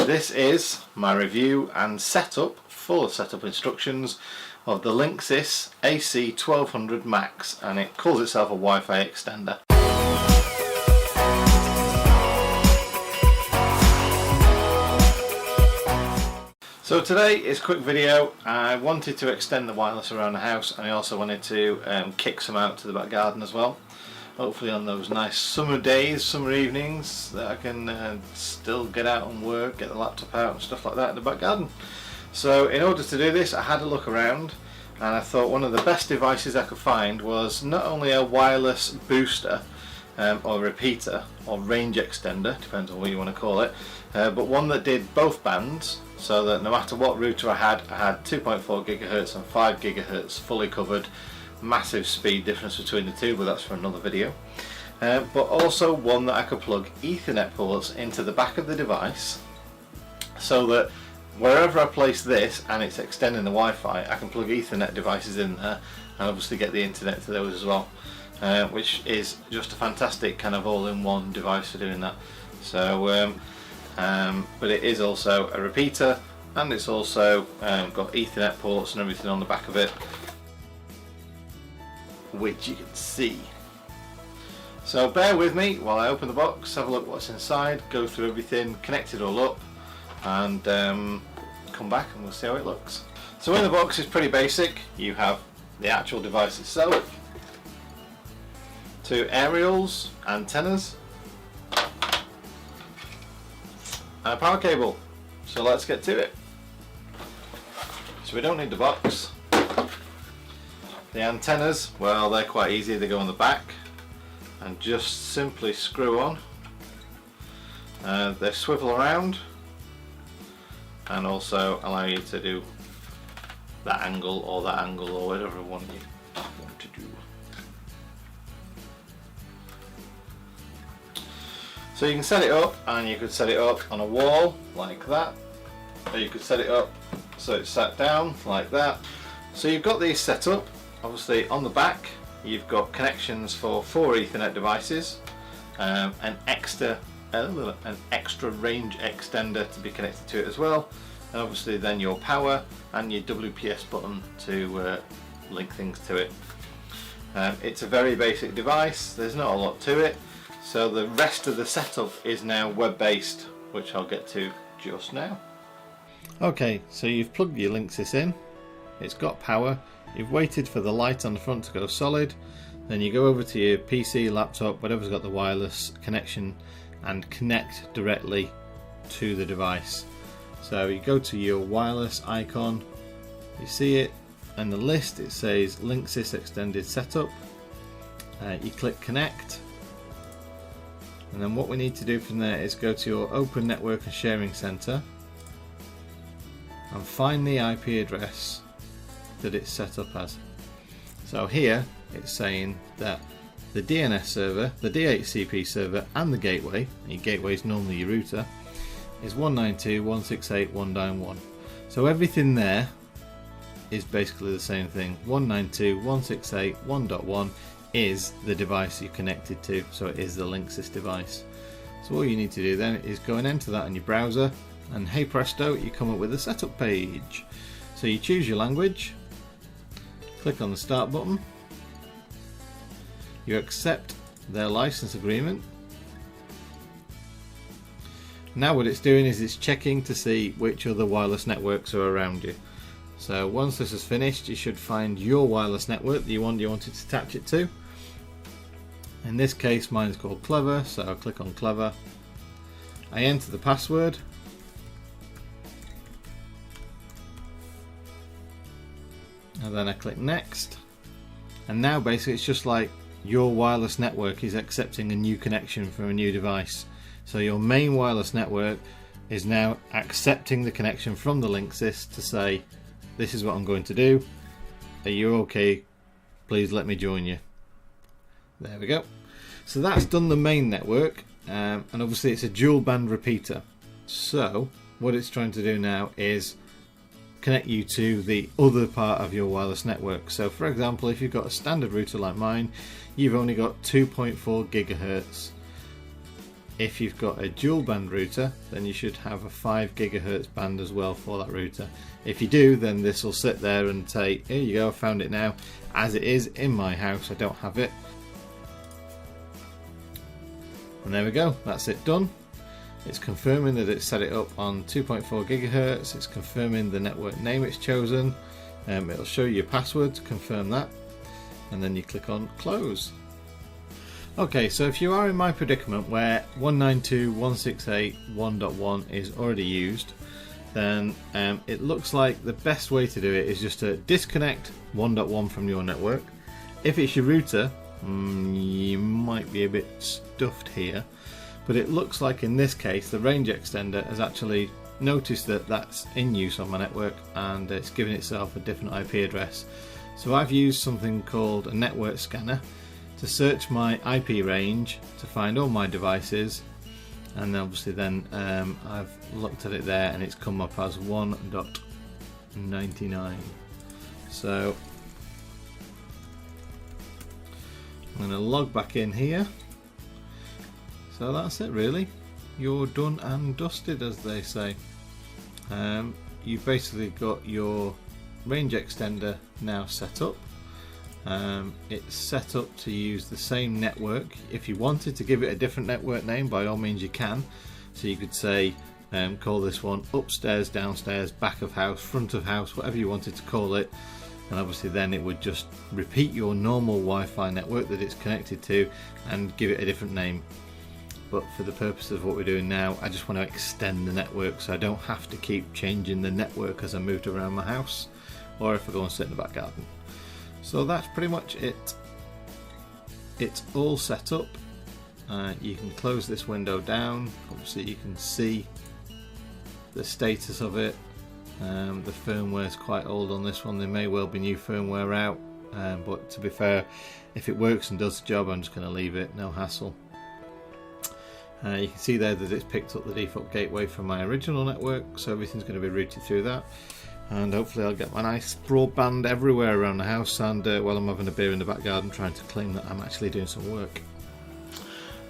This is my review and setup, full of setup instructions of the Linksys AC1200 Max, and it calls itself a Wi-Fi extender. So today is a quick video. I wanted to extend the wireless around the house, and I also wanted to kick some out to the back garden as well. Hopefully on those nice summer days, summer evenings, that I can still get out and work, get the laptop out and stuff like that in the back garden. So in order to do this, I had a look around, and I thought one of the best devices I could find was not only a wireless booster or repeater or range extender, depends on what you want to call it, but one that did both bands, so that no matter what router I had 2.4 GHz and 5 GHz fully covered. Massive speed difference between the two, but that's for another video. But also one that I could plug Ethernet ports into the back of the device, so that wherever I place this and it's extending the Wi-Fi, I can plug Ethernet devices in there and obviously get the internet to those as well, which is just a fantastic kind of all-in-one device for doing that. So but it is also a repeater, and it's also got Ethernet ports and everything on the back of it, which you can see. So bear with me while I open the box, have a look what's inside, go through everything, connect it all up, and come back and we'll see how it looks. So in the box is pretty basic. You have the actual device itself, two aerials, antennas, and a power cable. So let's get to it. So we don't need the box. The antennas, well, they're quite easy. They go on the back and just simply screw on. They swivel around and also allow you to do that angle or whatever one you want to do. So you can set it up, and you could set it up on a wall like that, or you could set it up so it's sat down like that. So you've got these set up. Obviously on the back you've got connections for 4 Ethernet devices, an extra range extender to be connected to it as well, and obviously then your power and your WPS button to link things to it. It's a very basic device, there's not a lot to it, so the rest of the setup is now web-based, which I'll get to just now. Okay, so you've plugged your Linksys in, it's got power. You've waited for the light on the front to go solid, then you go over to your PC, laptop, whatever's got the wireless connection, and connect directly to the device. So you go to your wireless icon, you see it, and the list, it says Linksys Extended Setup. You click connect, and then what we need to do from there is go to your Open Network and Sharing Center and find the IP address that it's set up as. So here it's saying that the DNS server, the DHCP server, and the gateway, your gateway is normally your router, is 192.168.1.1. So everything there is basically the same thing. 192.168.1.1 is the device you're connected to, so it is the Linksys device. So all you need to do then is go and enter that in your browser, and hey presto, you come up with a setup page. So you choose your language, click on the start button, you accept their license agreement. Now what it's doing is it's checking to see which other wireless networks are around you. So once this is finished, you should find your wireless network that you wanted to attach it to. In this case mine is called Clever, so I'll click on Clever. I enter the password, and then I click next, and now basically it's just like your wireless network is accepting a new connection from a new device. So your main wireless network is now accepting the connection from the Linksys to say, this is what I'm going to do, are you okay, please let me join you. There we go. So that's done the main network, and obviously it's a dual band repeater. So what it's trying to do now is connect you to the other part of your wireless network. So for example, if you've got a standard router like mine, you've only got 2.4 gigahertz. if you've got a dual band router, then you should have a 5 GHz band as well for that router. If you do, then this will sit there and say, here you go, I found it now. As it is in my house, I don't have it. And there we go, that's it done. It's confirming that it's set it up on 2.4 GHz. It's confirming the network name it's chosen. It'll show you your password to confirm that, and then you click on close. Okay, so if you are in my predicament where 192.168.1.1 is already used, then it looks like the best way to do it is just to disconnect 1.1 from your network. If it's your router, you might be a bit stuffed here, but it looks like in this case the range extender has actually noticed that that's in use on my network and it's given itself a different IP address. So I've used something called a network scanner to search my IP range to find all my devices, and obviously then I've looked at it there and it's come up as 1.99. So I'm going to log back in here. So that's it really. You're done and dusted, as they say. You've basically got your range extender now set up. It's set up to use the same network. If you wanted to give it a different network name, by all means you can. So you could say call this one upstairs, downstairs, back of house, front of house, whatever you wanted to call it, and obviously then it would just repeat your normal Wi-Fi network that it's connected to and give it a different name. But for the purpose of what we're doing now, I just want to extend the network so I don't have to keep changing the network as I moved around my house or if I go and sit in the back garden. So that's pretty much it. It's all set up. You can close this window down. Obviously you can see the status of it. The firmware is quite old on this one. There may well be new firmware out, but to be fair, if it works and does the job, I'm just going to leave it, no hassle. You can see there that it's picked up the default gateway from my original network, so everything's going to be routed through that. And hopefully I'll get my nice broadband everywhere around the house, and while I'm having a beer in the back garden trying to claim that I'm actually doing some work.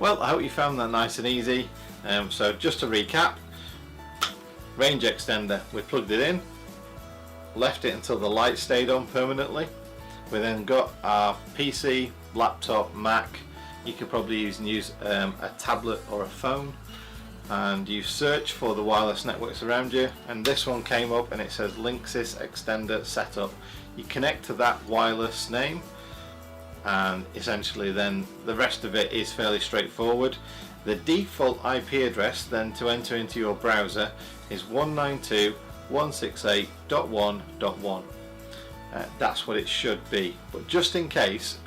Well, I hope you found that nice and easy. So just to recap, range extender, we plugged it in, left it until the light stayed on permanently. We then got our PC, laptop, Mac. You could probably use a tablet or a phone, and you search for the wireless networks around you, and this one came up and it says Linksys extender setup. You connect to that wireless name, and essentially then the rest of it is fairly straightforward. The default IP address then to enter into your browser is 192.168.1.1. That's what it should be, but just in case,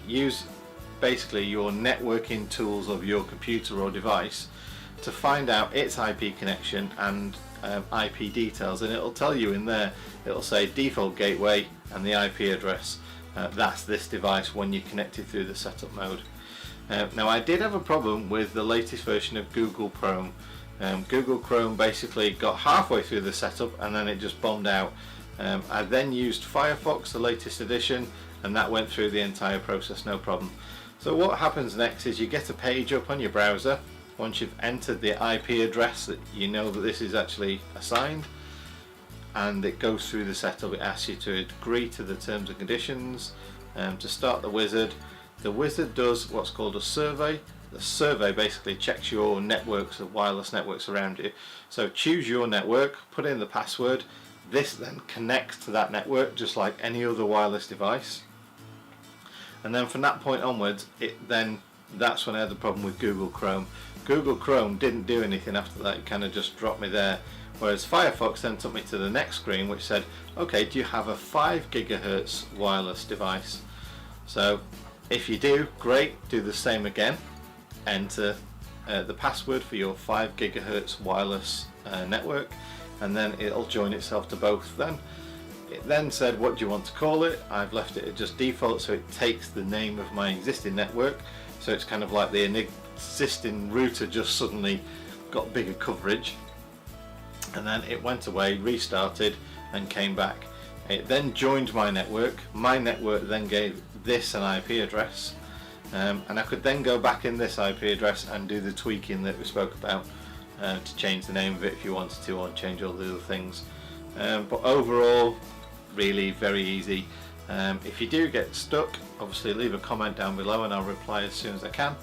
use basically your networking tools of your computer or device to find out its IP connection and IP details, and it'll tell you in there, it'll say default gateway and the IP address. That's this device when you connect it through the setup mode. Now I did have a problem with the latest version of Google Chrome. Google Chrome basically got halfway through the setup and then it just bombed out. I then used Firefox, the latest edition, and that went through the entire process no problem. So what happens next is you get a page up on your browser once you've entered the IP address that you know that this is actually assigned, and it goes through the setup. It asks you to agree to the terms and conditions. To start the wizard does what's called a survey. The survey basically checks your networks of wireless networks around you. So choose your network, put in the password. This then connects to that network just like any other wireless device. And then from that point onwards, that's when I had the problem with Google Chrome. Google Chrome didn't do anything after that, it kind of just dropped me there. Whereas Firefox then took me to the next screen which said, okay, do you have a 5 GHz wireless device? So if you do, great, do the same again. Enter the password for your 5 GHz wireless network, and then it'll join itself to both then. It then said, what do you want to call it? I've left it at just default, so it takes the name of my existing network. So it's kind of like the existing router just suddenly got bigger coverage. And then it went away, restarted, and came back. It then joined my network. My network then gave this an IP address. and I could then go back in this IP address and do the tweaking that we spoke about to change the name of it if you wanted to, or change all the other things. But overall, really very easy. If you do get stuck, obviously leave a comment down below and I'll reply as soon as I can.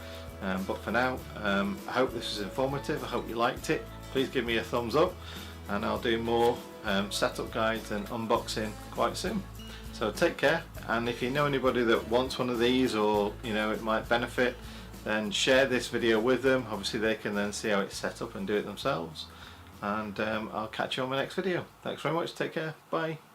But for now, I hope this was informative. I hope you liked it. Please give me a thumbs up, and I'll do more setup guides and unboxing quite soon. So take care, and if you know anybody that wants one of these, or you know it might benefit, then share this video with them. Obviously they can then see how it's set up and do it themselves. And I'll catch you on my next video. Thanks very much, take care, bye.